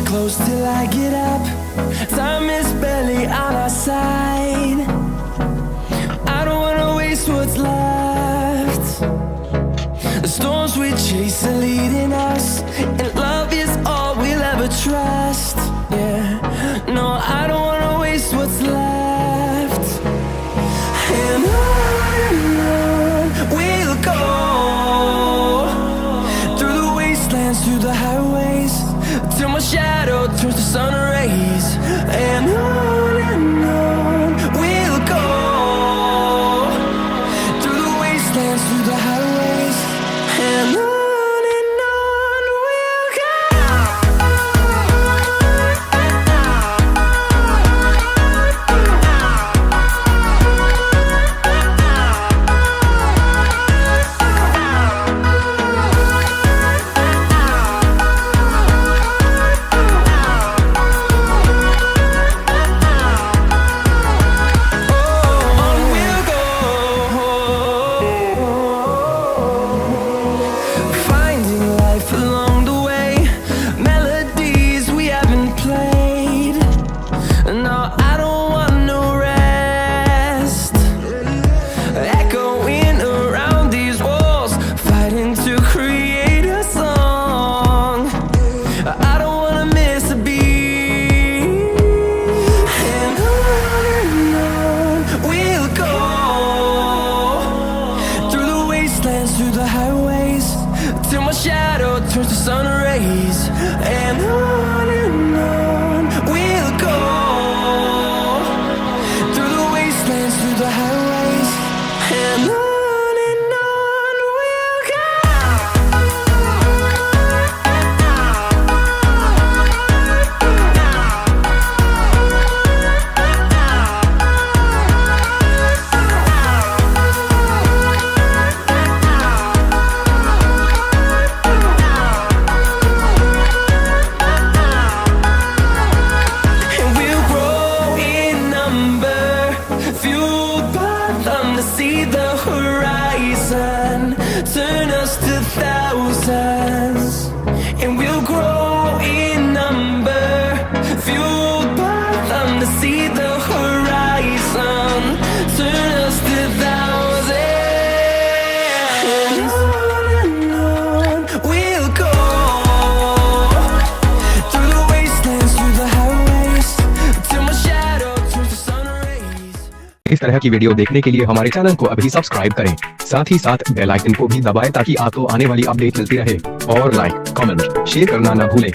close till I get up. Time is barely on our side. I don't wanna waste what's left. The storms we chase are leading us, and love is all we'll ever trust. Yeah, no, I don't wanna waste what's left. And on we'll go, through the wastelands, through the highways, till my shadow turns to sun rays. And on we'll go, through the wastelands, through the highways, and on we'll go. Through the highways, till my shadow turns to sun rays. And on we'll go, through the wastelands, through the highways, and on we'll go. See the horizon, turn us to thousands, and we'll grow in number, fueled by them to see the horizon, turn us to thousands, and on we'll go, through the wastelands, through the highways, till my shadow turns to sun rays. इस तरह की video देखने के लिए हमारे channel को अभी subscribe करें, साथ ही साथ बेल आइकन को भी दबाएं ताकि आपको आने वाली अपडेट मिलती रहे, और लाइक, कमेंट, शेयर करना ना भूलें।